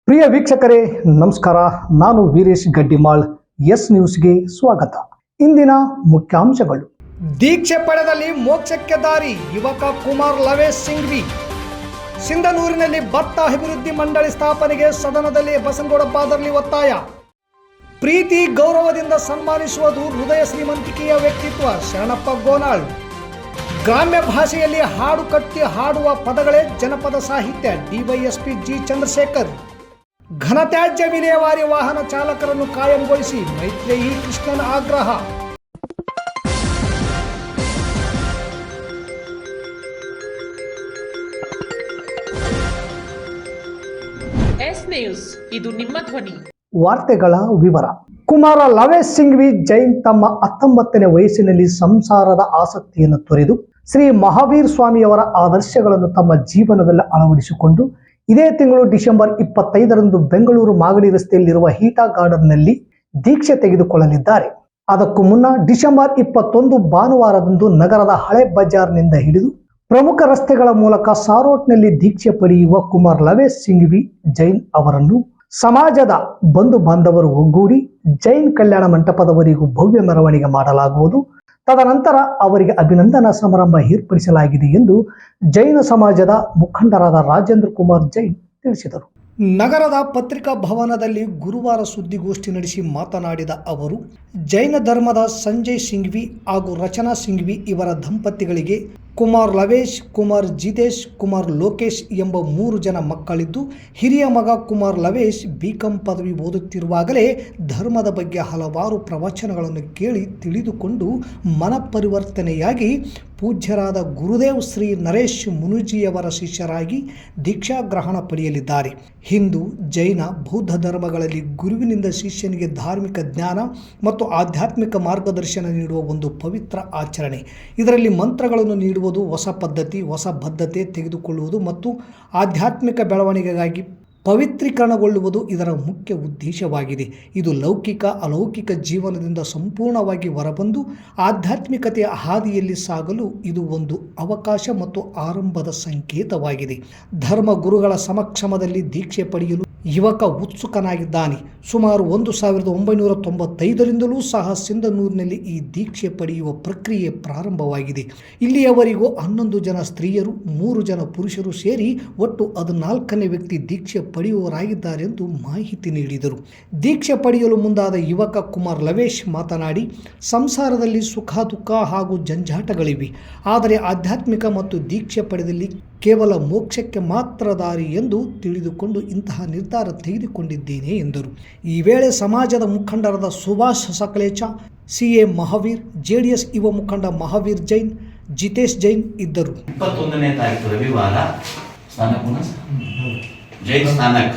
ಪ್ರಿಯ ವೀಕ್ಷಕರೇ ನಮಸ್ಕಾರ. ನಾನು ವೀರೇಶ್ ಗಡ್ಡಿಮಾಳ್. ಎಸ್ ನ್ಯೂಸ್ಗೆ ಸ್ವಾಗತ. ಇಂದಿನ ಮುಖ್ಯಾಂಶಗಳು. ದೀಕ್ಷೆ ಪಡೆದಲ್ಲಿ ಮೋಕ್ಷಕ್ಕೆ ದಾರಿ, ಯುವಕ ಕುಮಾರ್ ಲವೇಶ್ ಸಿಂಘ್ವಿ. ಸಿಂಧನೂರಿನಲ್ಲಿ ಭತ್ತ ಅಭಿವೃದ್ಧಿ ಮಂಡಳಿ ಸ್ಥಾಪನೆಗೆ ಸದನದಲ್ಲಿ ಬಸನಗೌಡ ಬಾದರ್ಲಿ ಒತ್ತಾಯ. ಪ್ರೀತಿ ಗೌರವದಿಂದ ಸನ್ಮಾನಿಸುವುದು ಹೃದಯ ಶ್ರೀಮಂತಿಕೆಯ ವ್ಯಕ್ತಿತ್ವ, ಶರಣಪ್ಪ ಗೋನಾಳ್. ಗ್ರಾಮ್ಯ ಭಾಷೆಯಲ್ಲಿ ಹಾಡು ಕಟ್ಟಿ ಹಾಡುವ ಪದಗಳೇ ಜನಪದ ಸಾಹಿತ್ಯ, ಡಿವೈಎಸ್ಪಿ ಜಿ ಚಂದ್ರಶೇಖರ್. ಘನತ್ಯಾಜ್ಯ ವಿಲೇವಾರಿ ವಾಹನ ಚಾಲಕರನ್ನು ಕಾಯಂಗೊಳಿಸಿ ಮೈತ್ರೇಯಿ ಕೃಷ್ಣನ ಆಗ್ರಹ. ಎಸ್ ನ್ಯೂಸ್, ಇದು ನಿಮ್ಮ ಧ್ವನಿ. ವಾರ್ತೆಗಳ ವಿವರ. ಕುಮಾರ ಲವೇಶ್ ಸಿಂಘ್ವಿ ಜೈನ್ ತಮ್ಮ 19ನೇ ವಯಸ್ಸಿನಲ್ಲಿ ಸಂಸಾರದ ಆಸಕ್ತಿಯನ್ನು ತೊರೆದು ಶ್ರೀ ಮಹಾವೀರ್ ಸ್ವಾಮಿಯವರ ಆದರ್ಶಗಳನ್ನು ತಮ್ಮ ಜೀವನದಲ್ಲಿ ಅಳವಡಿಸಿಕೊಂಡು ಇದೇ ತಿಂಗಳು ಡಿಸೆಂಬರ್ 25ರಂದು ಬೆಂಗಳೂರು ಮಾಗಡಿ ರಸ್ತೆಯಲ್ಲಿರುವ ಹೀಟಾ ಗಾರ್ಡನ್ನಲ್ಲಿ ದೀಕ್ಷೆ ತೆಗೆದುಕೊಳ್ಳಲಿದ್ದಾರೆ. ಅದಕ್ಕೂ ಮುನ್ನ ಡಿಸೆಂಬರ್ 21 ಭಾನುವಾರದಂದು ನಗರದ ಹಳೆ ಬಜಾರ್ನಿಂದ ಹಿಡಿದು ಪ್ರಮುಖ ರಸ್ತೆಗಳ ಮೂಲಕ ಸಾರೋಟ್ನಲ್ಲಿ ದೀಕ್ಷೆ ಪಡೆಯುವ ಕುಮಾರ್ ಲವೇಶ್ ಸಿಂಘ್ವಿ ಜೈನ್ ಅವರನ್ನು ಸಮಾಜದ ಬಂಧು ಬಾಂಧವರು ಒಗ್ಗೂಡಿ ಜೈನ್ ಕಲ್ಯಾಣ ಮಂಟಪದವರೆಗೂ ಭವ್ಯ ಮೆರವಣಿಗೆ ಮಾಡಲಾಗುವುದು. ತದನಂತರ ಅವರಿಗೆ ಅಭಿನಂದನಾ ಸಮಾರಂಭ ಏರ್ಪಡಿಸಲಾಗಿದೆ ಎಂದು ಜೈನ ಸಮಾಜದ ಮುಖಂಡರಾದ ರಾಜೇಂದ್ರ ಕುಮಾರ್ ಜೈನ್ ತಿಳಿಸಿದರು. ನಗರದ ಪತ್ರಿಕಾ ಭವನದಲ್ಲಿ ಗುರುವಾರ ಸುದ್ದಿಗೋಷ್ಠಿ ನಡೆಸಿ ಮಾತನಾಡಿದ ಅವರು, ಜೈನ ಧರ್ಮದ ಸಂಜಯ್ ಸಿಂಘ್ವಿ ಹಾಗೂ ರಚನಾ ಸಿಂಘ್ವಿ ಇವರ ದಂಪತಿಗಳಿಗೆ ಕುಮಾರ್ ಲವೇಶ್, ಕುಮಾರ್ ಜಿತೇಶ್, ಕುಮಾರ್ ಲೋಕೇಶ್ ಎಂಬ 3 ಜನ ಮಕ್ಕಳಿದ್ದು, ಹಿರಿಯ ಮಗ ಕುಮಾರ್ ಲವೇಶ್ ಬಿಕಾಂ ಪದವಿ ಓದುತ್ತಿರುವಾಗಲೇ ಧರ್ಮದ ಬಗ್ಗೆ ಹಲವಾರು ಪ್ರವಚನಗಳನ್ನು ಕೇಳಿ ತಿಳಿದುಕೊಂಡು ಮನಪರಿವರ್ತನೆಯಾಗಿ ಪೂಜ್ಯರಾದ ಗುರುದೇವ್ ಶ್ರೀ ನರೇಶ್ ಮುನುಜಿಯವರ ಶಿಷ್ಯರಾಗಿ ದೀಕ್ಷಾ ಗ್ರಹಣ ಪಡೆಯಲಿದ್ದಾರೆ. ಹಿಂದೂ, ಜೈನ, ಬೌದ್ಧ ಧರ್ಮಗಳಲ್ಲಿ ಗುರುವಿನಿಂದ ಶಿಷ್ಯನಿಗೆ ಧಾರ್ಮಿಕ ಜ್ಞಾನ ಮತ್ತು ಆಧ್ಯಾತ್ಮಿಕ ಮಾರ್ಗದರ್ಶನ ನೀಡುವ ಒಂದು ಪವಿತ್ರ ಆಚರಣೆ. ಇದರಲ್ಲಿ ಮಂತ್ರಗಳನ್ನು ನೀಡುವುದು, ಹೊಸ ಪದ್ಧತಿ, ಹೊಸ ಬದ್ಧತೆ ತೆಗೆದುಕೊಳ್ಳುವುದು ಮತ್ತು ಆಧ್ಯಾತ್ಮಿಕ ಬೆಳವಣಿಗೆಗಾಗಿ ಪವಿತ್ರೀಕರಣಗೊಳ್ಳುವುದು ಇದರ ಮುಖ್ಯ ಉದ್ದೇಶವಾಗಿದೆ. ಇದು ಲೌಕಿಕ ಅಲೌಕಿಕ ಜೀವನದಿಂದ ಸಂಪೂರ್ಣವಾಗಿ ಹೊರಬಂದು ಆಧ್ಯಾತ್ಮಿಕತೆಯ ಹಾದಿಯಲ್ಲಿ ಸಾಗಲು ಇದು ಒಂದು ಅವಕಾಶ ಮತ್ತು ಆರಂಭದ ಸಂಕೇತವಾಗಿದೆ. ಧರ್ಮ ಗುರುಗಳ ಸಮಕ್ಷಮದಲ್ಲಿ ದೀಕ್ಷೆ ಪಡೆಯಲು ಯುವಕ ಉತ್ಸುಕನಾಗಿದ್ದಾನೆ. ಸುಮಾರು 1995ರಿಂದಲೂ ಸಹ ಸಿಂಧನೂರಿನಲ್ಲಿ ಈ ದೀಕ್ಷೆ ಪಡೆಯುವ ಪ್ರಕ್ರಿಯೆ ಪ್ರಾರಂಭವಾಗಿದೆ. ಇಲ್ಲಿಯವರೆಗೂ 11 ಜನ ಸ್ತ್ರೀಯರು, 3 ಜನ ಪುರುಷರು ಸೇರಿ ಒಟ್ಟು 14ನೇ ವ್ಯಕ್ತಿ ದೀಕ್ಷೆ ಪಡೆಯುವವರಾಗಿದ್ದಾರೆ ಎಂದು ಮಾಹಿತಿ ನೀಡಿದರು. ದೀಕ್ಷೆ ಪಡೆಯಲು ಮುಂದಾದ ಯುವಕ ಕುಮಾರ್ ಲವೇಶ್ ಮಾತನಾಡಿ, ಸಂಸಾರದಲ್ಲಿ ಸುಖ ದುಃಖ ಹಾಗೂ ಜಂಜಾಟಗಳಿವೆ. ಆದರೆ ಆಧ್ಯಾತ್ಮಿಕ ಮತ್ತು ದೀಕ್ಷೆ ಪಡೆದಲ್ಲಿ ಕೇವಲ ಮೋಕ್ಷಕ್ಕೆ ಮಾತ್ರ ದಾರಿ ಎಂದು ತಿಳಿದುಕೊಂಡು ಇಂತಹ ನಿರ್ಧಾರ ತೆಗೆದುಕೊಂಡಿದ್ದೇನೆ ಎಂದರು. ಈ ವೇಳೆ ಸಮಾಜದ ಮುಖಂಡರಾದ ಸುಭಾಷ್ ಸಕಲೇಚ, CA ಮಹಾವೀರ್, JDS ಯುವ ಮುಖಂಡ ಮಹಾವೀರ್ ಜೈನ್, ಜಿತೇಶ್ ಜೈನ್ ಇದ್ದರು. 21ನೇ ತಾರೀಕು ರವಿವಾರ ಜೈನ್ ಸ್ನಾನಕ್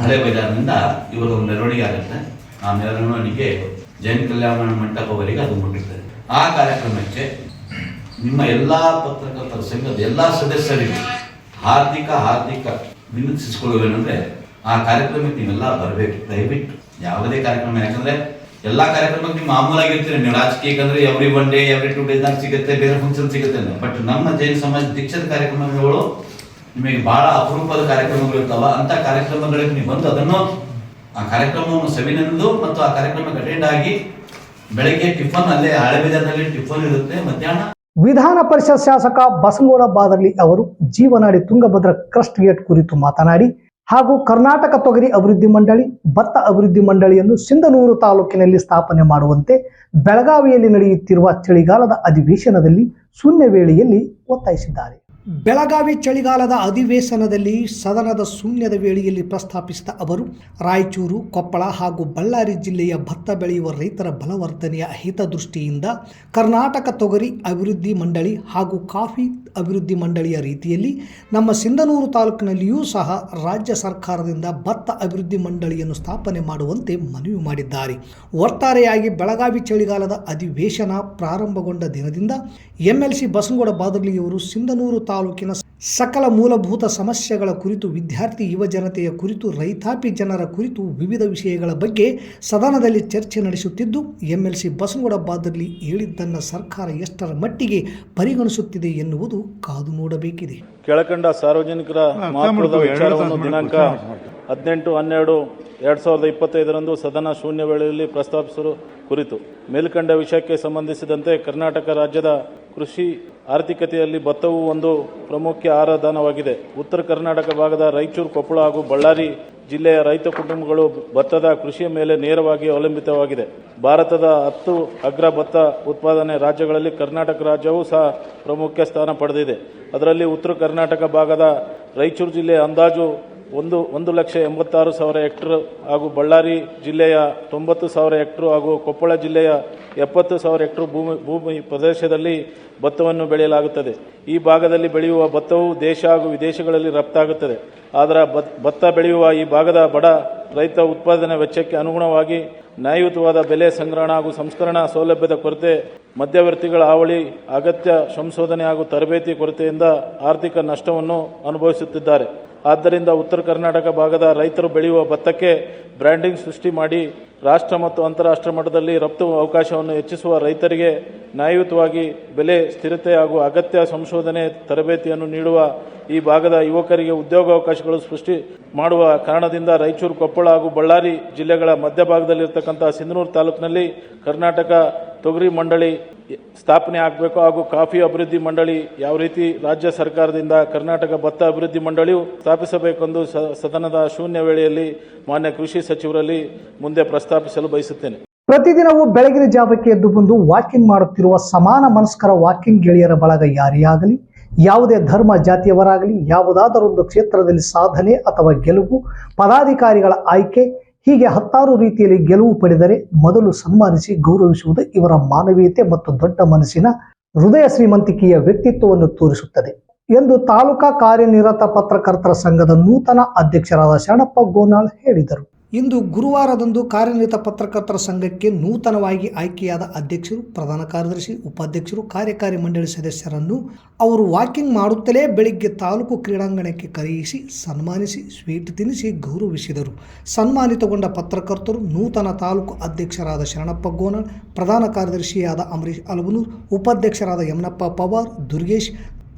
ಹಳೆ ಬಜಾರ್ನಿಂದ ಇವರ ಒಂದು ಮೆರವಣಿಗೆ ಆಗುತ್ತೆ. ಆ ಮೆರವಣಿಗೆ ಜೈನ್ ಕಲ್ಯಾಣ ಮಂಟಪವರೆಗೆ ಅದು ಮುಗಿರ್ತದೆ. ಆ ಕಾರ್ಯಕ್ರಮಕ್ಕೆ ನಿಮ್ಮ ಎಲ್ಲಾ ಪತ್ರಕರ್ತರ ಸಂಘದ ಎಲ್ಲಾ ಸದಸ್ಯರಿಗೆ ಹಾರ್ದಿಕ ವಿನಂತಿಸಿಕೊಳ್ಳುವೇನೆಂದ್ರೆ, ಆ ಕಾರ್ಯಕ್ರಮಕ್ಕೆ ನೀವೆಲ್ಲ ಬರಬೇಕು. ದಯವಿಟ್ಟು ಯಾವುದೇ ಕಾರ್ಯಕ್ರಮ, ಯಾಕಂದ್ರೆ ಎಲ್ಲಾ ಕಾರ್ಯಕ್ರಮಕ್ಕೆ ನೀವು ಮಾಮೂಲಾಗಿರ್ತೀರಿ. ನೀವು ರಾಜಕೀಯಕ್ಕಂದ್ರೆ ಎವ್ರಿ 1 ಡೇ ಎವ್ರಿ 2 ಡೇಸ್ ಸಿಗುತ್ತೆ, ಬೇರೆ ಫಂಕ್ಷನ್ ಸಿಗುತ್ತೆ. ಬಟ್ ನಮ್ಮ ಜೈನ ಸಮಾಜ ದೀಕ್ಷದ ಕಾರ್ಯಕ್ರಮಗಳು ನಿಮಗೆ ಬಹಳ ಅಪರೂಪದ ಕಾರ್ಯಕ್ರಮಗಳು ಇರ್ತಾವ. ಅಂತ ಕಾರ್ಯಕ್ರಮಗಳಿಗೆ ನೀವು ಬಂದು ಅದನ್ನು ಆ ಕಾರ್ಯಕ್ರಮವನ್ನು ಸವಿನೆಂದು ಮತ್ತು ಆ ಕಾರ್ಯಕ್ರಮಕ್ಕೆ ಅಟೆಂಡ್ ಆಗಿ ಬೆಳಗ್ಗೆ ಟಿಫನ್ ಅಲ್ಲೇ ಹಳೆ ಬಜಾರ್ನಲ್ಲಿ ಟಿಫನ್ ಇರುತ್ತೆ. ಮಧ್ಯಾಹ್ನ ವಿಧಾನ ಪರಿಷತ್ ಶಾಸಕ ಬಸನಗೌಡ ಬಾದರ್ಲಿ ಅವರು ಜೀವನಾಡಿ ತುಂಗಭದ್ರಾ ಕ್ರಸ್ಟ್ ಗೇಟ್ ಕುರಿತು ಮಾತನಾಡಿ ಹಾಗೂ ಕರ್ನಾಟಕ ತೊಗರಿ ಅಭಿವೃದ್ಧಿ ಮಂಡಳಿ, ಭತ್ತ ಅಭಿವೃದ್ಧಿ ಮಂಡಳಿಯನ್ನು ಸಿಂಧನೂರು ತಾಲೂಕಿನಲ್ಲಿ ಸ್ಥಾಪನೆ ಮಾಡುವಂತೆ ಬೆಳಗಾವಿಯಲ್ಲಿ ನಡೆಯುತ್ತಿರುವ ಚಳಿಗಾಲದ ಅಧಿವೇಶನದಲ್ಲಿ ಶೂನ್ಯ ವೇಳೆಯಲ್ಲಿ ಒತ್ತಾಯಿಸಿದ್ದಾರೆ. ಬೆಳಗಾವಿ ಚಳಿಗಾಲದ ಅಧಿವೇಶನದಲ್ಲಿ ಸದನದ ಶೂನ್ಯದ ವೇಳೆಯಲ್ಲಿ ಪ್ರಸ್ತಾಪಿಸಿದ ಅವರು, ರಾಯಚೂರು, ಕೊಪ್ಪಳ ಹಾಗೂ ಬಳ್ಳಾರಿ ಜಿಲ್ಲೆಯ ಭತ್ತ ಬೆಳೆಯುವ ರೈತರ ಬಲವರ್ಧನೆಯ ಹಿತದೃಷ್ಟಿಯಿಂದ ಕರ್ನಾಟಕ ತೊಗರಿ ಅಭಿವೃದ್ಧಿ ಮಂಡಳಿ ಹಾಗೂ ಕಾಫಿ ಅಭಿವೃದ್ಧಿ ಮಂಡಳಿಯ ರೀತಿಯಲ್ಲಿ ನಮ್ಮ ಸಿಂಧನೂರು ತಾಲೂಕಿನಲ್ಲಿಯೂ ಸಹ ರಾಜ್ಯ ಸರ್ಕಾರದಿಂದ ಭತ್ತ ಅಭಿವೃದ್ಧಿ ಮಂಡಳಿಯನ್ನು ಸ್ಥಾಪನೆ ಮಾಡುವಂತೆ ಮನವಿ ಮಾಡಿದ್ದಾರೆ. ಒಟ್ಟಾರೆಯಾಗಿ ಬೆಳಗಾವಿ ಚಳಿಗಾಲದ ಅಧಿವೇಶನ ಪ್ರಾರಂಭಗೊಂಡ ದಿನದಿಂದ MLC ಬಸನಗೌಡ ಬಾದರ್ಲಿಯವರು ಸಿಂಧನೂರು ತಾಲೂಕಿನ ಸಕಲ ಮೂಲಭೂತ ಸಮಸ್ಯೆಗಳ ಕುರಿತು, ವಿದ್ಯಾರ್ಥಿ ಯುವ ಜನತೆಯ ಕುರಿತು, ರೈತಾಪಿ ಜನರ ಕುರಿತು ವಿವಿಧ ವಿಷಯಗಳ ಬಗ್ಗೆ ಸದನದಲ್ಲಿ ಚರ್ಚೆ ನಡೆಸುತ್ತಿದ್ದು, MLC ಬಸನಗೌಡ ಬಾದರ್ಲಿ ಹೇಳಿದ್ದನ್ನು ಸರ್ಕಾರ ಎಷ್ಟರ ಮಟ್ಟಿಗೆ ಪರಿಗಣಿಸುತ್ತಿದೆ ಎನ್ನುವುದು ಕಾದು ನೋಡಬೇಕಿದೆ. ಕೆಳಕಂಡ ಸಾರ್ವಜನಿಕರ ಮಹತ್ವದ ವಿಚಾರವನ್ನು ದಿನಾಂಕ 18/12/2025 ಸದನ ಶೂನ್ಯ ವೇಳೆಯಲ್ಲಿ ಪ್ರಸ್ತಾಪಿಸುವ ಕುರಿತು ಮೇಲ್ಕಂಡ ವಿಷಯಕ್ಕೆ ಸಂಬಂಧಿಸಿದಂತೆ ಕರ್ನಾಟಕ ರಾಜ್ಯದ ಕೃಷಿ ಆರ್ಥಿಕತೆಯಲ್ಲಿ ಭತ್ತವು ಒಂದು ಪ್ರಮುಖ ಆಹಾರಧಾನವಾಗಿದೆ. ಉತ್ತರ ಕರ್ನಾಟಕ ಭಾಗದ ರಾಯಚೂರು, ಕೊಪ್ಪಳ ಹಾಗೂ ಬಳ್ಳಾರಿ ಜಿಲ್ಲೆಯ ರೈತ ಕುಟುಂಬಗಳು ಭತ್ತದ ಕೃಷಿಯ ಮೇಲೆ ನೇರವಾಗಿ ಅವಲಂಬಿತವಾಗಿದೆ. ಭಾರತದ 10 ಅಗ್ರ ಭತ್ತ ಉತ್ಪಾದನೆ ರಾಜ್ಯಗಳಲ್ಲಿ ಕರ್ನಾಟಕ ರಾಜ್ಯವೂ ಸಹ ಪ್ರಮುಖ ಸ್ಥಾನ ಪಡೆದಿದೆ. ಅದರಲ್ಲಿ ಉತ್ತರ ಕರ್ನಾಟಕ ಭಾಗದ ರಾಯಚೂರು ಜಿಲ್ಲೆಯ ಅಂದಾಜು 1,86,000 ಹೆಕ್ಟರ್ ಹಾಗೂ ಬಳ್ಳಾರಿ ಜಿಲ್ಲೆಯ 90,000 ಹೆಕ್ಟರ್ ಹಾಗೂ ಕೊಪ್ಪಳ ಜಿಲ್ಲೆಯ 70,000 ಹೆಕ್ಟರ್ ಭೂಮಿ ಪ್ರದೇಶದಲ್ಲಿ ಭತ್ತವನ್ನು ಬೆಳೆಯಲಾಗುತ್ತದೆ. ಈ ಭಾಗದಲ್ಲಿ ಬೆಳೆಯುವ ಭತ್ತವು ದೇಶ ಹಾಗೂ ವಿದೇಶಗಳಲ್ಲಿ ರಫ್ತಾಗುತ್ತದೆ. ಆದರೆ ಭತ್ತ ಬೆಳೆಯುವ ಈ ಭಾಗದ ಬಡ ರೈತ ಉತ್ಪಾದನೆ ವೆಚ್ಚಕ್ಕೆ ಅನುಗುಣವಾಗಿ ನ್ಯಾಯಯುತವಾದ ಬೆಲೆ ಸಂಗ್ರಹಣಾ ಹಾಗೂ ಸಂಸ್ಕರಣಾ ಸೌಲಭ್ಯದ ಕೊರತೆ, ಮಧ್ಯವರ್ತಿಗಳ ಹಾವಳಿ, ಅಗತ್ಯ ಸಂಶೋಧನೆ ಹಾಗೂ ತರಬೇತಿ ಕೊರತೆಯಿಂದ ಆರ್ಥಿಕ ನಷ್ಟವನ್ನು ಅನುಭವಿಸುತ್ತಿದ್ದಾರೆ. ಆದ್ದರಿಂದ ಉತ್ತರ ಕರ್ನಾಟಕ ಭಾಗದ ರೈತರು ಬೆಳೆಯುವ ಭತ್ತಕ್ಕೆ ಬ್ರ್ಯಾಂಡಿಂಗ್ ಸೃಷ್ಟಿ ಮಾಡಿ ರಾಷ್ಟ್ರ ಮತ್ತು ಅಂತಾರಾಷ್ಟ್ರ ಮಟ್ಟದಲ್ಲಿ ರಫ್ತು ಅವಕಾಶವನ್ನು ಹೆಚ್ಚಿಸುವ, ರೈತರಿಗೆ ನ್ಯಾಯಯುತವಾಗಿ ಬೆಲೆ ಸ್ಥಿರತೆ ಹಾಗೂ ಅಗತ್ಯ ಸಂಶೋಧನೆ ತರಬೇತಿಯನ್ನು ನೀಡುವ, ಈ ಭಾಗದ ಯುವಕರಿಗೆ ಉದ್ಯೋಗಾವಕಾಶಗಳು ಸೃಷ್ಟಿ ಮಾಡುವ ಕಾರಣದಿಂದ ರಾಯಚೂರು, ಕೊಪ್ಪಳ ಹಾಗೂ ಬಳ್ಳಾರಿ ಜಿಲ್ಲೆಗಳ ಮಧ್ಯಭಾಗದಲ್ಲಿರ್ತಕ್ಕಂಥ ಸಿಂಧನೂರು ತಾಲೂಕಿನಲ್ಲಿ ಕರ್ನಾಟಕ ತೊಗರಿ ಮಂಡಳಿ ಸ್ಥಾಪನೆ ಆಗಬೇಕು ಹಾಗೂ ಕಾಫಿ ಅಭಿವೃದ್ಧಿ ಮಂಡಳಿ ಯಾವ ರೀತಿ ರಾಜ್ಯ ಸರ್ಕಾರದಿಂದ ಕರ್ನಾಟಕ ಭತ್ತ ಅಭಿವೃದ್ಧಿ ಮಂಡಳಿಯು ಸ್ಥಾಪಿಸಬೇಕೆಂದು ಸದನದ ಶೂನ್ಯ ವೇಳೆಯಲ್ಲಿ ಮಾನ್ಯ ಕೃಷಿ ಸಚಿವರಲ್ಲಿ ಮುಂದೆ ಪ್ರಸ್ತಾಪಿಸಲು ಬಯಸುತ್ತೇನೆ. ಪ್ರತಿದಿನವೂ ಬೆಳಗಿನ ಜಾವಕ್ಕೆ ಎದ್ದು ಬಂದು ವಾಕಿಂಗ್ ಮಾಡುತ್ತಿರುವ ಸಮಾನ ಮನಸ್ಕರ ವಾಕಿಂಗ್ ಗೆಳೆಯರ ಬಳಗ ಯಾರೇ ಆಗಲಿ, ಯಾವುದೇ ಧರ್ಮ ಜಾತಿಯವರಾಗಲಿ, ಯಾವುದಾದರೊಂದು ಕ್ಷೇತ್ರದಲ್ಲಿ ಸಾಧನೆ ಅಥವಾ ಗೆಲುವು, ಪದಾಧಿಕಾರಿಗಳ ಆಯ್ಕೆ, ಹೀಗೆ 10 ರೀತಿಯಲ್ಲಿ ಗೆಲುವು ಪಡೆದರೆ ಮೊದಲು ಸನ್ಮಾನಿಸಿ ಗೌರವಿಸುವುದು ಇವರ ಮಾನವೀಯತೆ ಮತ್ತು ದೊಡ್ಡ ಮನಸ್ಸಿನ ಹೃದಯ ಶ್ರೀಮಂತಿಕೆಯ ವ್ಯಕ್ತಿತ್ವವನ್ನು ತೋರಿಸುತ್ತದೆ ಎಂದು ತಾಲೂಕಾ ಕಾರ್ಯನಿರತ ಪತ್ರಕರ್ತರ ಸಂಘದ ನೂತನ ಅಧ್ಯಕ್ಷರಾದ ಶರಣಪ್ಪ ಗೋನಾಳ್ ಹೇಳಿದರು. ಇಂದು ಗುರುವಾರದಂದು ಕಾರ್ಯನಿರತ ಪತ್ರಕರ್ತರ ಸಂಘಕ್ಕೆ ನೂತನವಾಗಿ ಆಯ್ಕೆಯಾದ ಅಧ್ಯಕ್ಷರು, ಪ್ರಧಾನ ಕಾರ್ಯದರ್ಶಿ, ಉಪಾಧ್ಯಕ್ಷರು, ಕಾರ್ಯಕಾರಿ ಮಂಡಳಿ ಸದಸ್ಯರನ್ನು ಅವರು ವಾಕಿಂಗ್ ಮಾಡುತ್ತಲೇ ಬೆಳಿಗ್ಗೆ ತಾಲೂಕು ಕ್ರೀಡಾಂಗಣಕ್ಕೆ ಕರೆಯಿಸಿ ಸನ್ಮಾನಿಸಿ ಸ್ವೀಟ್ ತಿನ್ನಿಸಿ ಗೌರವಿಸಿದರು. ಸನ್ಮಾನಿತಗೊಂಡ ಪತ್ರಕರ್ತರು ನೂತನ ತಾಲೂಕು ಅಧ್ಯಕ್ಷರಾದ ಶರಣಪ್ಪ ಗೋನಾಳ್, ಪ್ರಧಾನ ಕಾರ್ಯದರ್ಶಿಯಾದ ಅಮರೀಶ್ ಅಲಬನೂರ್, ಉಪಾಧ್ಯಕ್ಷರಾದ ಯಮನಪ್ಪ ಪವಾರ್, ದುರ್ಗೇಶ್,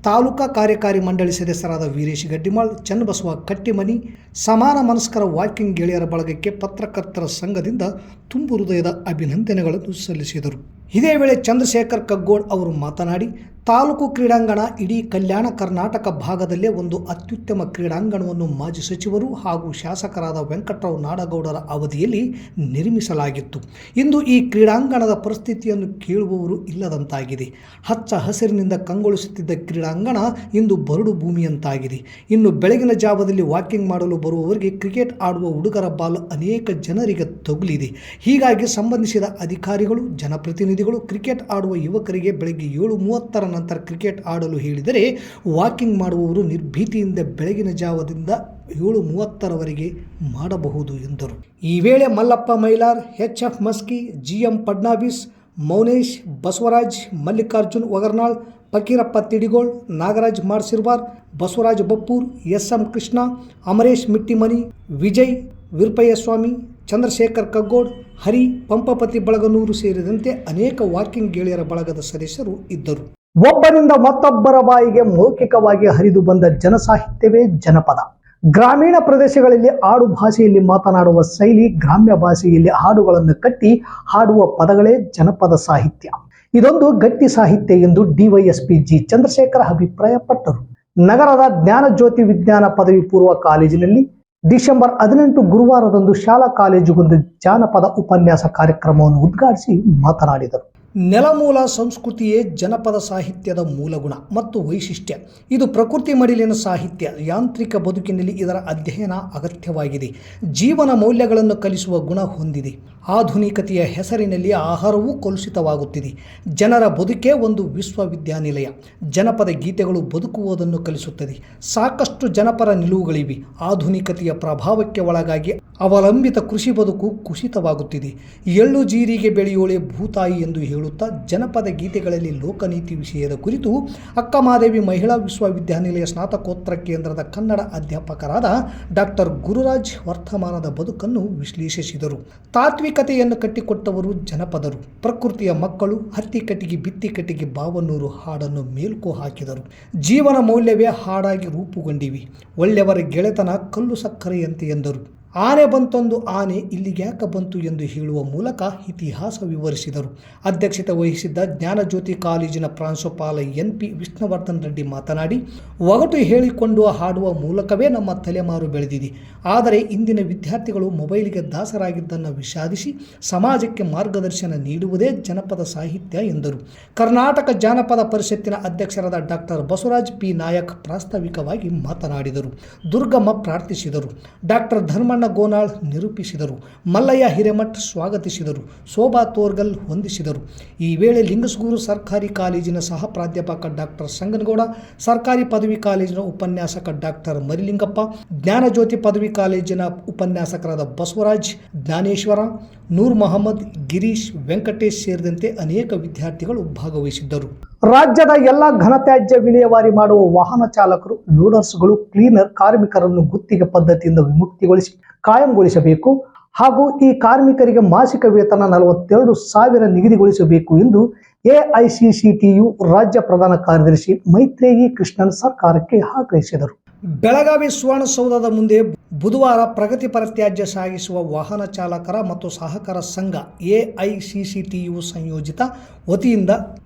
ತಾಲೂಕಾ ಕಾರ್ಯಕಾರಿ ಮಂಡಳಿ ಸದಸ್ಯರಾದ ವೀರೇಶ್ ಗಡ್ಡಿಮಾಳ್, ಚನ್ನಬಸವ ಕಟ್ಟಿಮನಿ, ಸಮಾನ ಮನಸ್ಕರ ವಾಕಿಂಗ್ ಗೆಳೆಯರ ಬಳಗಕ್ಕೆ ಪತ್ರಕರ್ತರ ಸಂಘದಿಂದ ತುಂಬು ಹೃದಯದ ಅಭಿನಂದನೆಗಳನ್ನು ಸಲ್ಲಿಸಿದರು. ಇದೇ ವೇಳೆ ಚಂದ್ರಶೇಖರ್ ಕಗ್ಗೋಡ್ ಅವರು ಮಾತನಾಡಿ, ತಾಲೂಕು ಕ್ರೀಡಾಂಗಣ ಇಡೀ ಕಲ್ಯಾಣ ಕರ್ನಾಟಕ ಭಾಗದಲ್ಲೇ ಒಂದು ಅತ್ಯುತ್ತಮ ಕ್ರೀಡಾಂಗಣವನ್ನು ಮಾಜಿ ಸಚಿವರು ಹಾಗೂ ಶಾಸಕರಾದ ವೆಂಕಟರಾವ್ ನಾಡಗೌಡರ ಅವಧಿಯಲ್ಲಿ ನಿರ್ಮಿಸಲಾಗಿತ್ತು. ಇಂದು ಈ ಕ್ರೀಡಾಂಗಣದ ಪರಿಸ್ಥಿತಿಯನ್ನು ಕೇಳುವವರು ಇಲ್ಲದಂತಾಗಿದೆ. ಹಚ್ಚ ಹಸಿರಿನಿಂದ ಕಂಗೊಳಿಸುತ್ತಿದ್ದ ಕ್ರೀಡಾಂಗಣ ಇಂದು ಬರಡು ಭೂಮಿಯಂತಾಗಿದೆ. ಇನ್ನು ಬೆಳಗಿನ ಜಾವದಲ್ಲಿ ವಾಕಿಂಗ್ ಮಾಡಲು ಬರುವವರಿಗೆ ಕ್ರಿಕೆಟ್ ಆಡುವ ಹುಡುಗರ ಬಾಲ್ ಅನೇಕ ಜನರಿಗೆ ತಗುಲಿದೆ. ಹೀಗಾಗಿ ಸಂಬಂಧಿಸಿದ ಅಧಿಕಾರಿಗಳು, ಜನಪ್ರತಿನಿಧಿಗಳು ಕ್ರಿಕೆಟ್ ಆಡುವ ಯುವಕರಿಗೆ ಬೆಳಗ್ಗೆ 7:30 ನಂತರ ಕ್ರಿಕೆಟ್ ಆಡಲು ಹೇಳಿದರೆ ವಾಕಿಂಗ್ ಮಾಡುವವರು ನಿರ್ಭೀತಿಯಿಂದ ಬೆಳಗಿನ ಜಾವದಿಂದ 7:30 ಮಾಡಬಹುದು ಎಂದರು. ಈ ವೇಳೆ Mallappa Mailar, HF Maski, GM Fadnavis, Mounesh, Basavaraj, Mallikarjun Vagarnal, Fakirappa Tidigol, Nagaraj Marsirvar, Basavaraj Bappur, SM Krishna, Amaresh Mittimani, Vijay Veerapayyaswamy, Chandrashekhar Kaggod, Hari, Pampapati Balaganur ಸೇರಿದಂತೆ ಅನೇಕ ವಾಕಿಂಗ್ ಗೆಳೆಯರ ಬಳಗದ ಸದಸ್ಯರು ಇದ್ದರು. ಒಬ್ಬರಿಂದ ಮತ್ತೊಬ್ಬರ ಬಾಯಿಗೆ ಮೌಖಿಕವಾಗಿ ಹರಿದು ಬಂದ ಜನಸಾಹಿತ್ಯವೇ ಜನಪದ. ಗ್ರಾಮೀಣ ಪ್ರದೇಶಗಳಲ್ಲಿ ಆಡು ಭಾಷೆಯಲ್ಲಿ ಮಾತನಾಡುವ ಶೈಲಿ, ಗ್ರಾಮ್ಯ ಭಾಷೆಯಲ್ಲಿ ಹಾಡುಗಳನ್ನು ಕಟ್ಟಿ ಹಾಡುವ ಪದಗಳೇ ಜನಪದ ಸಾಹಿತ್ಯ. ಇದೊಂದು ಗಟ್ಟಿ ಸಾಹಿತ್ಯ ಎಂದು DYSP G ಚಂದ್ರಶೇಖರ್ ಅಭಿಪ್ರಾಯಪಟ್ಟರು. ನಗರದ ಜ್ಞಾನಜ್ಯೋತಿ ವಿಜ್ಞಾನ ಪದವಿ ಪೂರ್ವ ಕಾಲೇಜಿನಲ್ಲಿ ಡಿಸೆಂಬರ್ 18 ಗುರುವಾರದಂದು ಶಾಲಾ ಕಾಲೇಜುಗೊಂದು ಜಾನಪದ ಉಪನ್ಯಾಸ ಕಾರ್ಯಕ್ರಮವನ್ನು ಉದ್ಘಾಟಿಸಿ ಮಾತನಾಡಿದರು. ನೆಲಮೂಲ ಸಂಸ್ಕೃತಿಯೇ ಜನಪದ ಸಾಹಿತ್ಯದ ಮೂಲಗುಣ ಮತ್ತು ವೈಶಿಷ್ಟ್ಯ. ಇದು ಪ್ರಕೃತಿ ಮಡಿಲಿನ ಸಾಹಿತ್ಯ. ಯಾಂತ್ರಿಕ ಬದುಕಿನಲ್ಲಿ ಇದರ ಅಧ್ಯಯನ ಅಗತ್ಯವಾಗಿದೆ. ಜೀವನ ಮೌಲ್ಯಗಳನ್ನು ಕಲಿಸುವ ಗುಣ ಹೊಂದಿದೆ. ಆಧುನಿಕತೆಯ ಹೆಸರಿನಲ್ಲಿ ಆಹಾರವೂ ಕಲುಷಿತವಾಗುತ್ತಿದೆ. ಜನರ ಬದುಕೇ ಒಂದು ವಿಶ್ವವಿದ್ಯಾನಿಲಯ. ಜನಪದ ಗೀತೆಗಳು ಬದುಕುವುದನ್ನು ಕಲಿಸುತ್ತದೆ. ಸಾಕಷ್ಟು ಜನಪರ ನಿಲುವುಗಳಿವೆ. ಆಧುನಿಕತೆಯ ಪ್ರಭಾವಕ್ಕೆ ಒಳಗಾಗಿ ಅವಲಂಬಿತ ಕೃಷಿ ಬದುಕು ಕುಸಿತವಾಗುತ್ತಿದೆ. ಎಳ್ಳು ಜೀರಿಗೆ ಬೆಳೆಯೋಳೆ ಭೂತಾಯಿ ಎಂದು ಹೇಳುತ್ತಾ ಜನಪದ ಗೀತೆಗಳಲ್ಲಿ ಲೋಕನೀತಿ ವಿಷಯದ ಕುರಿತು ಅಕ್ಕಮಹಾದೇವಿ ಮಹಿಳಾ ವಿಶ್ವವಿದ್ಯಾನಿಲಯ ಸ್ನಾತಕೋತ್ತರ ಕೇಂದ್ರದ ಕನ್ನಡ ಅಧ್ಯಾಪಕರಾದ ಡಾಕ್ಟರ್ ಗುರುರಾಜ್ ವರ್ತಮಾನದ ಬದುಕನ್ನು ವಿಶ್ಲೇಷಿಸಿದರು. ತಾತ್ವಿಕತೆಯನ್ನು ಕಟ್ಟಿಕೊಟ್ಟವರು ಜನಪದರು. ಪ್ರಕೃತಿಯ ಮಕ್ಕಳು ಹತ್ತಿ ಕಟ್ಟಿಗೆ ಬಿತ್ತಿ ಕಟ್ಟಿಗೆ ಬಾವನ್ನೂರು ಹಾಡನ್ನು ಮೇಲ್ಕು ಹಾಕಿದರು. ಜೀವನ ಮೌಲ್ಯವೇ ಹಾಡಾಗಿ ರೂಪುಗೊಂಡಿವೆ. ಒಳ್ಳೆಯವರ ಗೆಳೆತನ ಕಲ್ಲು ಸಕ್ಕರೆಯಂತೆ ಎಂದರು. ಆನೆ ಬಂತೊಂದು ಆನೆ ಇಲ್ಲಿಗ್ಯಾಕ ಬಂತು ಎಂದು ಹೇಳುವ ಮೂಲಕ ಇತಿಹಾಸ ವಿವರಿಸಿದರು. ಅಧ್ಯಕ್ಷತೆ ವಹಿಸಿದ್ದ ಜ್ಞಾನಜ್ಯೋತಿ ಕಾಲೇಜಿನ ಪ್ರಾಂಶುಪಾಲ NP ವಿಷ್ಣುವರ್ಧನ್ ರೆಡ್ಡಿ ಮಾತನಾಡಿ, ಒಗಟು ಹೇಳಿಕೊಂಡು ಹಾಡುವ ಮೂಲಕವೇ ನಮ್ಮ ತಲೆಮಾರು ಬೆಳೆದಿದೆ. ಆದರೆ ಇಂದಿನ ವಿದ್ಯಾರ್ಥಿಗಳು ಮೊಬೈಲ್ಗೆ ದಾಸರಾಗಿದ್ದನ್ನು ವಿಷಾದಿಸಿ ಸಮಾಜಕ್ಕೆ ಮಾರ್ಗದರ್ಶನ ನೀಡುವುದೇ ಜನಪದ ಸಾಹಿತ್ಯ ಎಂದರು. ಕರ್ನಾಟಕ ಜಾನಪದ ಪರಿಷತ್ತಿನ ಅಧ್ಯಕ್ಷರಾದ ಡಾಕ್ಟರ್ ಬಸವರಾಜ್ P ನಾಯಕ್ ಪ್ರಾಸ್ತಾವಿಕವಾಗಿ ಮಾತನಾಡಿದರು. ದುರ್ಗಮ್ಮ ಪ್ರಾರ್ಥಿಸಿದರು. ಡಾಕ್ಟರ್ ಧರ್ಮಣ್ಣ ಗೋನಾಳ್ ನಿರೂಪಿಸಿದರು. ಮಲ್ಲಯ್ಯ ಹಿರೇಮಠ್ ಸ್ವಾಗತಿಸಿದರು. ಶೋಭಾ ತೋರ್ಗಲ್ ಹೊಂದಿಸಿದರು. ಈ ವೇಳೆ ಲಿಂಗಸಗೂರು ಸರ್ಕಾರಿ ಕಾಲೇಜಿನ ಸಹ ಪ್ರಾಧ್ಯಾಪಕ ಡಾಕ್ಟರ್ ಸಂಗನಗೌಡ, ಸರ್ಕಾರಿ ಪದವಿ ಕಾಲೇಜಿನ ಉಪನ್ಯಾಸಕ ಡಾಕ್ಟರ್ ಮರಿಲಿಂಗಪ್ಪ, ಜ್ಞಾನಜ್ಯೋತಿ ಪದವಿ ಕಾಲೇಜಿನ ಉಪನ್ಯಾಸಕರಾದ ಬಸವರಾಜ್, ಜ್ಞಾನೇಶ್ವರ, ನೂರ್ ಮೊಹಮ್ಮದ್, ಗಿರೀಶ್, ವೆಂಕಟೇಶ್ ಸೇರಿದಂತೆ ಅನೇಕ ವಿದ್ಯಾರ್ಥಿಗಳು ಭಾಗವಹಿಸಿದ್ದರು. ರಾಜ್ಯದ ಎಲ್ಲ ಘನತ್ಯಾಜ್ಯ ವಿಲೇವಾರಿ ಮಾಡುವ ವಾಹನ ಚಾಲಕರು, ಲೋಡರ್ಸ್ಗಳು, ಕ್ಲೀನರ್ ಕಾರ್ಮಿಕರನ್ನು ಗುತ್ತಿಗೆ ಪದ್ಧತಿಯಿಂದ ವಿಮುಕ್ತಿಗೊಳಿಸಿ ಕಾಯಂಗೊಳಿಸಬೇಕು ಹಾಗೂ ಈ ಕಾರ್ಮಿಕರಿಗೆ ಮಾಸಿಕ ವೇತನ 42,000 ನಿಗದಿಗೊಳಿಸಬೇಕು ಎಂದು AICCTU ರಾಜ್ಯ ಪ್ರಧಾನ ಕಾರ್ಯದರ್ಶಿ ಮೈತ್ರೇಯಿ ಕೃಷ್ಣನ್ ಸರ್ಕಾರಕ್ಕೆ ಆಗ್ರಹಿಸಿದರು. ಬೆಳಗಾವಿ ಸುವರ್ಣಸೌಧದ ಮುಂದೆ ಬುಧವಾರ ಪ್ರಗತಿಪರ ತ್ಯಾಜ್ಯ ಸಾಗಿಸುವ ವಾಹನ ಚಾಲಕರ ಮತ್ತು ಸಹಕಾರ ಸಂಘ AICCTU ಸಂಯೋಜಿತ ವತಿಯಿಂದ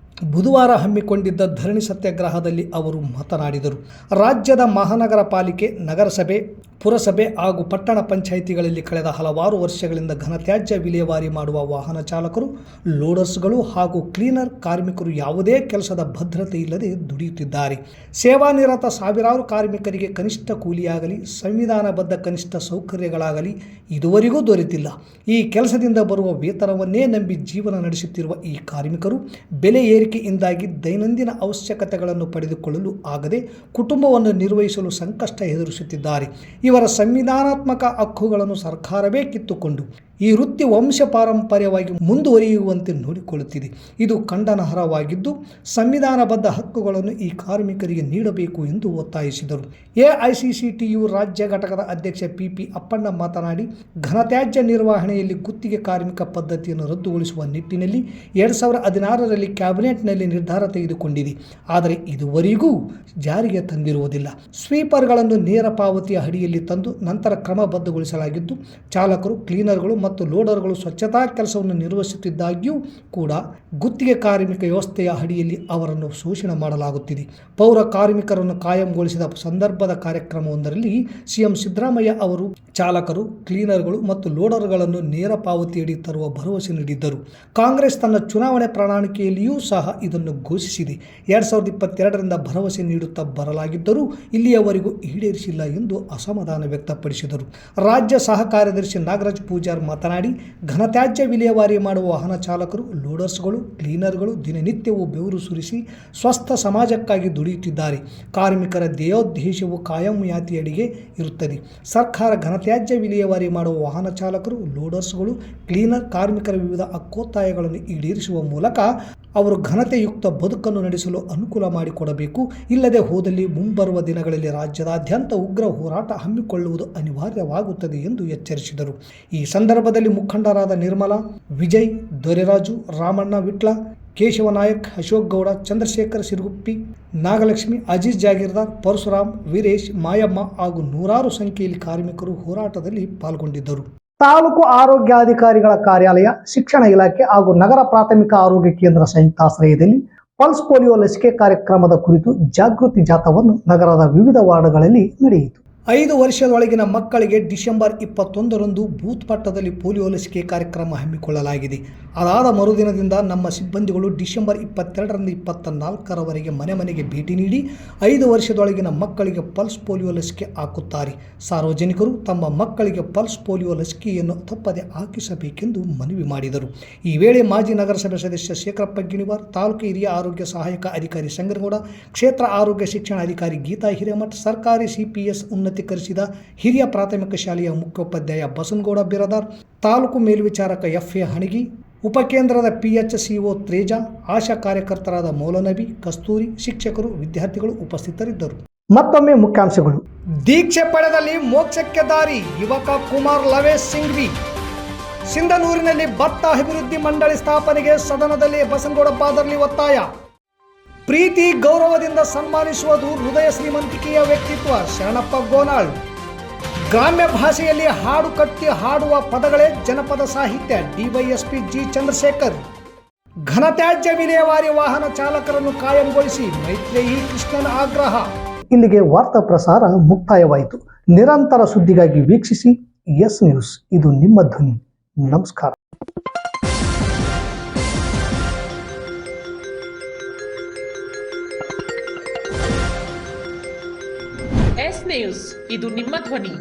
ಬುಧವಾರ ಹಮ್ಮಿಕೊಂಡಿದ್ದ ಧರಣಿ ಸತ್ಯಾಗ್ರಹದಲ್ಲಿ ಅವರು ಮಾತನಾಡಿದರು. ರಾಜ್ಯದ ಮಹಾನಗರ ಪಾಲಿಕೆ, ನಗರಸಭೆ, ಪುರಸಭೆ ಹಾಗೂ ಪಟ್ಟಣ ಪಂಚಾಯಿತಿಗಳಲ್ಲಿ ಕಳೆದ ಹಲವಾರು ವರ್ಷಗಳಿಂದ ಘನತ್ಯಾಜ್ಯ ವಿಲೇವಾರಿ ಮಾಡುವ ವಾಹನ ಚಾಲಕರು, ಲೋಡರ್ಸ್ಗಳು ಹಾಗೂ ಕ್ಲೀನರ್ ಕಾರ್ಮಿಕರು ಯಾವುದೇ ಕೆಲಸದ ಭದ್ರತೆ ಇಲ್ಲದೆ ದುಡಿಯುತ್ತಿದ್ದಾರೆ. ಸೇವಾನಿರತ ಸಾವಿರಾರು ಕಾರ್ಮಿಕರಿಗೆ ಕನಿಷ್ಠ ಕೂಲಿಯಾಗಲಿ, ಸಂವಿಧಾನಬದ್ಧ ಕನಿಷ್ಠ ಸೌಕರ್ಯಗಳಾಗಲಿ ಇದುವರೆಗೂ ದೊರೆತಿಲ್ಲ. ಈ ಕೆಲಸದಿಂದ ಬರುವ ವೇತನವನ್ನೇ ನಂಬಿ ಜೀವನ ನಡೆಸುತ್ತಿರುವ ಈ ಕಾರ್ಮಿಕರು ಬೆಲೆ ಏರಿಕೆಯಿಂದಾಗಿ ದೈನಂದಿನ ಅವಶ್ಯಕತೆಗಳನ್ನು ಪಡೆದುಕೊಳ್ಳಲು ಆಗದೆ ಕುಟುಂಬವನ್ನು ನಿರ್ವಹಿಸಲು ಸಂಕಷ್ಟ ಎದುರಿಸುತ್ತಿದ್ದಾರೆ. ಇವರ ಸಂವಿಧಾನಾತ್ಮಕ ಹಕ್ಕುಗಳನ್ನು ಸರ್ಕಾರವೇ ಕಿತ್ತುಕೊಂಡು ಈ ವೃತ್ತಿ ವಂಶ ಪಾರಂಪರ್ಯವಾಗಿ ಮುಂದುವರಿಯುವಂತೆ ನೋಡಿಕೊಳ್ಳುತ್ತಿದೆ. ಇದು ಖಂಡನಾರ್ಹವಾಗಿದ್ದು ಸಂವಿಧಾನಬದ್ಧ ಹಕ್ಕುಗಳನ್ನು ಈ ಕಾರ್ಮಿಕರಿಗೆ ನೀಡಬೇಕು ಎಂದು ಒತ್ತಾಯಿಸಿದರು. AICCTU ರಾಜ್ಯ ಘಟಕದ ಅಧ್ಯಕ್ಷ PP ಅಪ್ಪಣ್ಣ ಮಾತನಾಡಿ, ಘನತ್ಯಾಜ್ಯ ನಿರ್ವಹಣೆಯಲ್ಲಿ ಗುತ್ತಿಗೆ ಕಾರ್ಮಿಕ ಪದ್ಧತಿಯನ್ನು ರದ್ದುಗೊಳಿಸುವ ನಿಟ್ಟಿನಲ್ಲಿ 2016ರಲ್ಲಿ ಕ್ಯಾಬಿನೆಟ್ನಲ್ಲಿ ನಿರ್ಧಾರ ತೆಗೆದುಕೊಂಡಿದೆ. ಆದರೆ ಇದುವರೆಗೂ ಜಾರಿಗೆ ತಂದಿರುವುದಿಲ್ಲ. ಸ್ವೀಪರ್ಗಳನ್ನು ನೇರ ಪಾವತಿಯ ಅಡಿಯಲ್ಲಿ ತಂದು ನಂತರ ಕ್ರಮಬದ್ಧಗೊಳಿಸಲಾಗಿದ್ದು, ಚಾಲಕರು, ಕ್ಲೀನರ್ಗಳು ಮತ್ತು ಲೋಡರ್ಗಳು ಸ್ವಚ್ಛತಾ ಕೆಲಸವನ್ನು ನಿರ್ವಹಿಸುತ್ತಿದ್ದಾಗ್ಯೂ ಕೂಡ ಗುತ್ತಿಗೆ ಕಾರ್ಮಿಕ ವ್ಯವಸ್ಥೆಯ ಅಡಿಯಲ್ಲಿ ಅವರನ್ನು ಶೋಷಣೆ ಮಾಡಲಾಗುತ್ತಿದೆ. ಪೌರ ಕಾರ್ಮಿಕರನ್ನು ಕಾಯಂಗೊಳಿಸಿದ ಸಂದರ್ಭದ ಕಾರ್ಯಕ್ರಮವೊಂದರಲ್ಲಿ CM ಸಿದ್ದರಾಮಯ್ಯ ಅವರು ಚಾಲಕರು, ಕ್ಲೀನರ್ಗಳು ಮತ್ತು ಲೋಡರ್ಗಳನ್ನು ನೇರ ಪಾವತಿಯಡಿ ತರುವ ಭರವಸೆ ನೀಡಿದ್ದರು. ಕಾಂಗ್ರೆಸ್ ತನ್ನ ಚುನಾವಣೆ ಪ್ರಣಾಳಿಕೆಯಲ್ಲಿಯೂ ಸಹ ಇದನ್ನು ಘೋಷಿಸಿದೆ. 2022ರಿಂದ ಭರವಸೆ ನೀಡುತ್ತಾ ಬರಲಾಗಿದ್ದರೂ ಇಲ್ಲಿಯವರೆಗೂ ಈಡೇರಿಸಿಲ್ಲ ಎಂದು ಅಸಮಾಧಾನ ವ್ಯಕ್ತಪಡಿಸಿದರು. ರಾಜ್ಯ ಸಹ ಕಾರ್ಯದರ್ಶಿ ನಾಗರಾಜ್ ಪೂಜಾರ್ ಮಾತನಾಡಿ, ಘನತ್ಯಾಜ್ಯ ವಿಲೇವಾರಿ ಮಾಡುವ ವಾಹನ ಚಾಲಕರು, ಲೋಡರ್ಸ್ಗಳು, ಕ್ಲೀನರ್ಗಳು ದಿನನಿತ್ಯವೂ ಬೆವರು ಸುರಿಸಿ ಸ್ವಸ್ಥ ಸಮಾಜಕ್ಕಾಗಿ ದುಡಿಯುತ್ತಿದ್ದಾರೆ. ಕಾರ್ಮಿಕರ ಧ್ಯೇಯೋದ್ದೇಶವು ಕಾಯಂ ಯಾತಿಯಡಿಗೆ ಇರುತ್ತದೆ. ಸರ್ಕಾರ ಘನತ್ಯಾಜ್ಯ ವಿಲೇವಾರಿ ಮಾಡುವ ವಾಹನ ಚಾಲಕರು, ಲೋಡರ್ಸ್ಗಳು, ಕ್ಲೀನರ್ ಕಾರ್ಮಿಕರ ವಿವಿಧ ಹಕ್ಕೊತ್ತಾಯಗಳನ್ನು ಈಡೇರಿಸುವ ಮೂಲಕ ಅವರು ಘನತೆಯುಕ್ತ ಬದುಕನ್ನು ನಡೆಸಲು ಅನುಕೂಲ ಮಾಡಿಕೊಡಬೇಕು. ಇಲ್ಲದೆ ಹೋದಲ್ಲಿ ಮುಂಬರುವ ದಿನಗಳಲ್ಲಿ ರಾಜ್ಯದಾದ್ಯಂತ ಉಗ್ರ ಹೋರಾಟ ಹಮ್ಮಿಕೊಳ್ಳುವುದು ಅನಿವಾರ್ಯವಾಗುತ್ತದೆ ಎಂದು ಎಚ್ಚರಿಸಿದರು. ಈ ಸಂದರ್ಭದಲ್ಲಿ ಮುಖಂಡರಾದ ನಿರ್ಮಲಾ, ವಿಜಯ್, ದೊರೆರಾಜು, ರಾಮಣ್ಣ ವಿಟ್ಲ, ಕೇಶವ ನಾಯಕ್, ಅಶೋಕ್ ಗೌಡ, ಚಂದ್ರಶೇಖರ್ ಸಿರುಗುಪ್ಪಿ, ನಾಗಲಕ್ಷ್ಮಿ, ಅಜೀಜ್ ಜಾಗೀರ್ದಾರ್, ಪರಶುರಾಮ್, ವೀರೇಶ್, ಮಾಯಮ್ಮ ಹಾಗೂ ನೂರಾರು ಸಂಖ್ಯೆಯಲ್ಲಿ ಕಾರ್ಮಿಕರು ಹೋರಾಟದಲ್ಲಿ ಪಾಲ್ಗೊಂಡಿದ್ದರು. ತಾಲೂಕು ಆರೋಗ್ಯಾಧಿಕಾರಿಗಳ ಕಾರ್ಯಾಲಯ, ಶಿಕ್ಷಣ ಇಲಾಖೆ ಹಾಗೂ ನಗರ ಪ್ರಾಥಮಿಕ ಆರೋಗ್ಯ ಕೇಂದ್ರ ಸಂಯುಕ್ತಾಶ್ರಯದಲ್ಲಿ ಪಲ್ಸ್ ಪೋಲಿಯೋ ಲಸಿಕೆ ಕಾರ್ಯಕ್ರಮದ ಕುರಿತು ಜಾಗೃತಿ ಜಾಥಾವನ್ನು ನಗರದ ವಿವಿಧ ವಾರ್ಡ್ಗಳಲ್ಲಿ ನಡೆಯಿತು. 5 ವರ್ಷದೊಳಗಿನ ಮಕ್ಕಳಿಗೆ ಡಿಸೆಂಬರ್ 21ರಂದು ಬೂತ್ ಮಟ್ಟದಲ್ಲಿ ಪೋಲಿಯೋ ಲಸಿಕೆ ಕಾರ್ಯಕ್ರಮ ಹಮ್ಮಿಕೊಳ್ಳಲಾಗಿದೆ. ಅದಾದ ಮರುದಿನದಿಂದ ನಮ್ಮ ಸಿಬ್ಬಂದಿಗಳು ಡಿಸೆಂಬರ್ 22ರಿಂದ 24ರವರೆಗೆ ಮನೆ ಮನೆಗೆ ಭೇಟಿ ನೀಡಿ 5 ವರ್ಷದೊಳಗಿನ ಮಕ್ಕಳಿಗೆ ಪಲ್ಸ್ ಪೋಲಿಯೋ ಲಸಿಕೆ ಹಾಕುತ್ತಾರೆ. ಸಾರ್ವಜನಿಕರು ತಮ್ಮ ಮಕ್ಕಳಿಗೆ ಪಲ್ಸ್ ಪೋಲಿಯೋ ಲಸಿಕೆಯನ್ನು ತಪ್ಪದೆ ಹಾಕಿಸಬೇಕೆಂದು ಮನವಿ ಮಾಡಿದರು. ಈ ವೇಳೆ ಮಾಜಿ ನಗರಸಭೆ ಸದಸ್ಯ ಶೇಖರಪ್ಪ ಗಿಣಿವಾರ್, ತಾಲೂಕು ಹಿರಿಯ ಆರೋಗ್ಯ ಸಹಾಯಕ ಅಧಿಕಾರಿ ಸಂಗನಗೌಡ, ಕ್ಷೇತ್ರ ಆರೋಗ್ಯ ಶಿಕ್ಷಣ ಅಧಿಕಾರಿ ಗೀತಾ ಹಿರೇಮಠ್, ಸರ್ಕಾರಿ CPS ಉನ್ನತೀಕರಿಸಿದ ಹಿರಿಯ ಪ್ರಾಥಮಿಕ ಶಾಲೆಯ ಮುಖ್ಯೋಪಾಧ್ಯಾಯ ಬಸನಗೌಡ ಬಿರದಾರ್, ತಾಲೂಕು ಮೇಲ್ವಿಚಾರಕ FA ಹಣಗಿ, ಉಪಕೇಂದ್ರದ PHCO ತ್ರೇಜಾ, ಆಶಾ ಕಾರ್ಯಕರ್ತರಾದ ಮೌಲನಬಿ, ಕಸ್ತೂರಿ, ಶಿಕ್ಷಕರು, ವಿದ್ಯಾರ್ಥಿಗಳು ಉಪಸ್ಥಿತರಿದ್ದರು. ಮತ್ತೊಮ್ಮೆ ಮುಖ್ಯಾಂಶಗಳು. ದೀಕ್ಷೆ ಪಡೆದಲ್ಲಿ ಮೋಕ್ಷಕ್ಕೆ ದಾರಿ, ಯುವಕ ಕುಮಾರ್ ಲವೇಶ್ ಸಿಂಘ್ವಿ. ಸಿಂಧನೂರಿನಲ್ಲಿ ಭತ್ತ ಅಭಿವೃದ್ಧಿ ಮಂಡಳಿ ಸ್ಥಾಪನೆಗೆ ಸದನದಲ್ಲಿ ಬಸನಗೌಡ ಪಾದರ್ಲಿ ಒತ್ತಾಯ. ಪ್ರೀತಿ ಗೌರವದಿಂದ ಸನ್ಮಾನಿಸುವುದು ಹೃದಯ ಶ್ರೀಮಂತಿಕೆಯ ವ್ಯಕ್ತಿತ್ವ, ಶರಣಪ್ಪ ಗೋನಾಳ್. ಗ್ರಾಮ್ಯ ಭಾಷೆಯಲ್ಲಿ ಹಾಡು ಕಟ್ಟಿ ಹಾಡುವ ಪದಗಳೇ ಜನಪದ ಸಾಹಿತ್ಯ, DYSP G ಚಂದ್ರಶೇಖರ್. ಘನತ್ಯಾಜ್ಯ ವಿಲೇವಾರಿ ವಾಹನ ಚಾಲಕರನ್ನು ಕಾಯಂಗೊಳಿಸಿ, ಮೈತ್ರೇಯಿ ಕೃಷ್ಣನ ಆಗ್ರಹ. ಇಲ್ಲಿಗೆ ವಾರ್ತಾ ಪ್ರಸಾರ ಮುಕ್ತಾಯವಾಯಿತು. ನಿರಂತರ ಸುದ್ದಿಗಾಗಿ ವೀಕ್ಷಿಸಿ ಎಸ್ ನ್ಯೂಸ್, ಇದು ನಿಮ್ಮ ಧ್ವನಿ. ನಮಸ್ಕಾರ. ಎಸ್ ನ್ಯೂಸ್, ಇದು ನಿಮ್ಮ ಧ್ವನಿ.